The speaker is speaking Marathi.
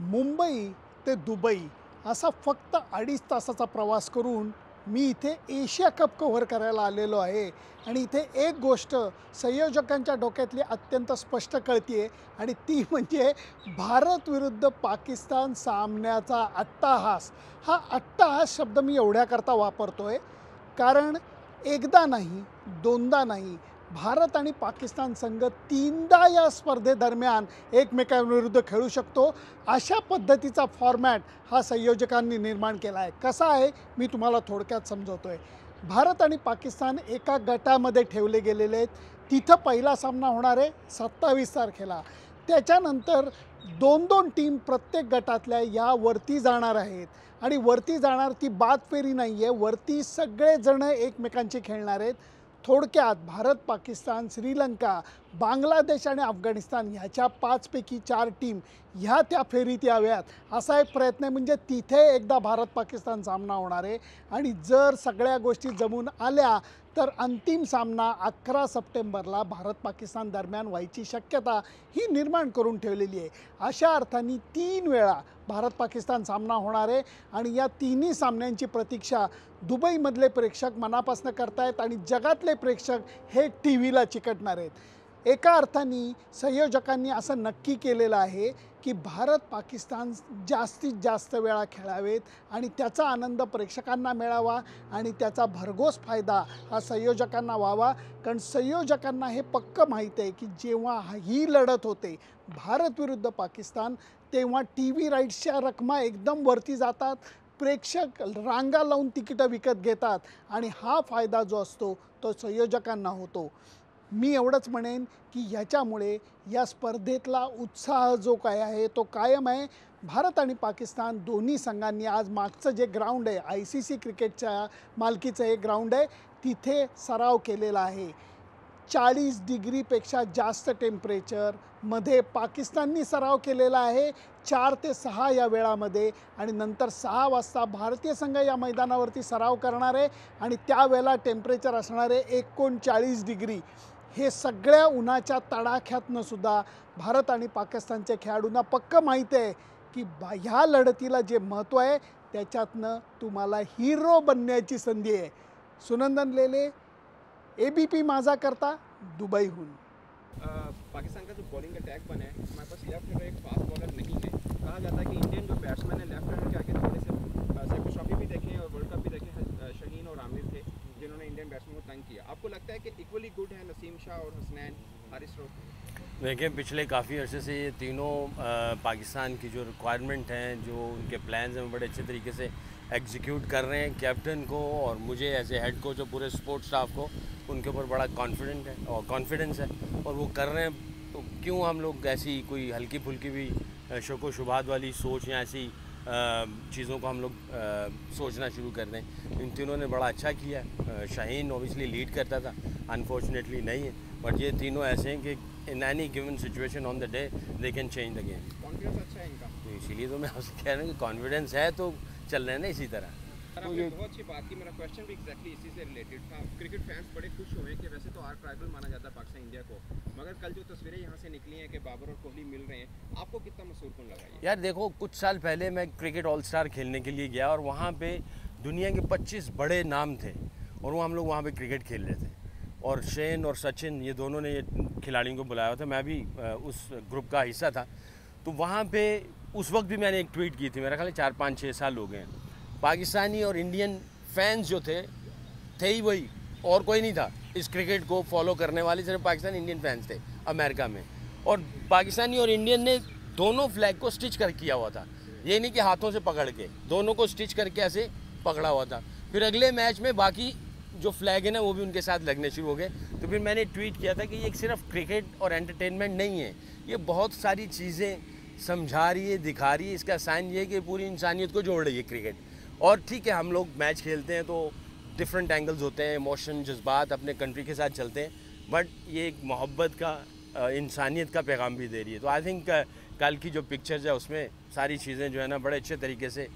मुंबई ते दुबई असा फक्त 2.5 तासाचा प्रवास करून मी इथे एशिया कप कव्हर करायला आलेलो आहे आणि इथे एक गोष्ट संयोजकांच्या डोक्यातली अत्यंत स्पष्ट कळते आणि ती म्हणजे भारत विरुद्ध पाकिस्तान सामन्याचा अट्टाहास. हा अट्टाहास शब्द मी एवढ्याकरता वापरतोय कारण एकदा नाही, दोनदा नाही, भारत आणि पाकिस्तान संघ तीनदा या स्पर्धेदरम्यान एकमेकांविरुद्ध खेळू शकतो. अशा पद्धतीचा फॉर्मॅट हा संयोजकांनी निर्माण केला आहे. कसा आहे मी तुम्हाला थोडक्यात समजवतोय. भारत आणि पाकिस्तान एका गटामध्ये ठेवले गेलेले आहेत. तिथं पहिला सामना होणार आहे 27 तारखेला. त्याच्यानंतर दोन दोन टीम प्रत्येक गटातल्या या वरती जाणार आहेत आणि वरती जाणार ती बाद फेरी नाही आहे, वरती सगळेजण एकमेकांशी खेळणार आहेत. थोडक्यात भारत, पाकिस्तान, श्रीलंका, बांगलादेश आणि अफगाणिस्तान ह्याच्या 5 पैकी 4 टीम ह्या त्या फेरीत याव्यात असा एक प्रयत्न आहे. म्हणजे तिथे एकदा भारत पाकिस्तान सामना होणार आहे आणि जर सगळ्या गोष्टी जमून आल्या तर अंतिम सामना 11 सप्टेंबरला भारत पाकिस्तान दरम्यान व्हायची शक्यता ही निर्माण करून ठेवलेली आहे. अशा अर्थाने 3 वेळा भारत पाकिस्तान सामना होणार आहे आणि या तिन्ही सामन्यांची प्रतीक्षा दुबईमधले प्रेक्षक मनापासून करतायत आणि जगातले प्रेक्षक हे टी व्हीला चिकटणार आहेत. एका अर्थाने संयोजकांनी असं नक्की केलेलं आहे की भारत पाकिस्तान जास्तीत जास्त वेळा खेळावेत आणि त्याचा आनंद प्रेक्षकांना मिळावा आणि त्याचा भरघोस फायदा हा संयोजकांना व्हावा. कारण संयोजकांना हे पक्कं माहीत आहे की जेव्हा ही लढत होते भारत विरुद्ध पाकिस्तान तेव्हा टी व्ही राईट्सच्या रकमा एकदम वरती जातात, प्रेक्षक रांगा लावून तिकीटं विकत घेतात आणि हा फायदा जो असतो तो संयोजकांना होतो. मी एवढंच म्हणेन की ह्याच्यामुळे या स्पर्धेतला उत्साह जो काय आहे तो कायम आहे. भारत आणि पाकिस्तान दोन्ही संघांनी आज मागचं जे ग्राउंड आहे ICC क्रिकेटच्या मालकीचं हे ग्राउंड आहे तिथे सराव केलेला आहे. 40 डिग्रीपेक्षा जास्त टेम्परेचरमध्ये पाकिस्ताननी सराव केलेला आहे 4 ते 6 या वेळामध्ये आणि नंतर 6 वाजता भारतीय संघ या मैदानावरती सराव करणार आहे आणि त्यावेळेला टेम्परेचर असणार आहे 39 डिग्री. हे सगळ्या उन्हाच्या तडाख्यातनं सुद्धा भारत आणि पाकिस्तानच्या खेळाडूंना पक्कं माहीत आहे की ह्या लढतीला जे महत्त्व आहे त्याच्यातनं तुम्हाला हिरो बनण्याची संधी आहे. सुनंदन लेले, ABP माझा करता, दुबईहून. पाकिस्तान का जो बॉलिंग अटैक बना है, हमारे पास लेफ्ट हैंडर एक फास्ट बॉलर नहीं है. कहा जाता है कि इंडियन जो बैट्समैन है लेफ्ट हैंडर के आगे थोड़े से सैफ ट्रॉफी भी देखें और वर्ल्ड कप भी देखें, शहीन और आमिर थे जिन्होंने इंडियन बैट्समैन को तंग किया. आपको लगता है कि इक्वली गुड है नसीम शाह और हसनैन, हारिस रऊफ? देखिए पिछले काफ़ी अरसे से ये तीनों पाकिस्तान की जो रिक्वायरमेंट हैं, जो उनके प्लान्स हैं, वो बड़े अच्छे तरीके से एग्जीक्यूट कर रहे हैं. कैप्टन को और मुझे एज ए हेड कोच और पूरे सपोर्ट स्टाफ को उनके ऊपर बड़ा कॉन्फिडेंस है और वो कर रहे हैं. तो क्यों हम लोग ऐसी कोई हल्की फुल्की भी शोको शुबात वाली सोच या ऐसी चीज़ों को हम लोग सोचना शुरू कर दें. इन तीनों ने बड़ा अच्छा किया. शाहीन ओबियसली लीड करता था, अनफॉर्चुनेटली नहीं है, बट ये तीनों ऐसे हैं कि in any given situation on the day they can change the game. Confidence अच्छा है इनका, तो इसीलिए तो मैं आपसे कह रहा हूँ कि कॉन्फिडेंस है तो चल रहे हैं ना इसी तरह. आपने बहुत अच्छी बात की. मेरा क्वेश्चन भी एग्जैक्टली इसी से रिलेटेड था. क्रिकेट फैंस बड़े खुश हुए कि वैसे तो आर्क राइवल माना जाता है पाकिस्तान इंडिया को, मगर कल जो तस्वीरें यहाँ से निकली हैं कि बाबर और कोहली मिल रहे हैं, आपको कितना मसूरकुन लगा ये? यार देखो, कुछ साल पहले मैं क्रिकेट ऑल स्टार खेलने के लिए गया और वहाँ पे दुनिया के 25 बड़े नाम थे और वो हम लोग वहाँ पे क्रिकेट खेल रहे थे और शेन और सचिन ये दोनों ने ये खिलाड़ियों को बुलाया था. मैं भी उस ग्रुप का हिस्सा था. तो वहाँ पे उस वक्त भी मैंने एक ट्वीट की थी, मेरा ख्याल 4-5-6 साल हो गए. पाकिस्तानी और इंडियन फैंस जो थे ही वही, और कोई नहीं था. इस क्रिकेट को फॉलो करने वाले सिर्फ पाकिस्तानी इंडियन फैंस थे अमेरिका में. और पाकिस्तानी और इंडियन ने दोनों फ्लैग को स्टिच कर किया हुआ था. ये नहीं कि हाथों से पकड़ के, दोनों को स्टिच करके ऐसे पकड़ा हुआ था. फिर अगले मैच में बाकी जो फ्लैग है ना वो भी उनके साथ लगने शुरू हो गए. तो फिर मैंने ट्वीट किया था कि ये सिर्फ क्रिकेट और एंटरटेनमेंट नहीं है, ये बहुत सारी चीज़ें समझा रही है, दिखा रही है. इसका साइन ये है कि पूरी इंसानियत को जोड़ रही है क्रिकेट. और ठीक है, हम लोग मैच खेलते हैं तो डिफरेंट एंगल्स होते हैं, इमोशन, जज्बात अपने कंट्री के साथ चलते हैं, बट ये एक मोहब्बत का, इंसानियत का पैगाम भी दे रही है. तो आई थिंक कल की जो पिक्चर्स है उसमें सारी चीज़ें जो है ना बड़े अच्छे तरीके से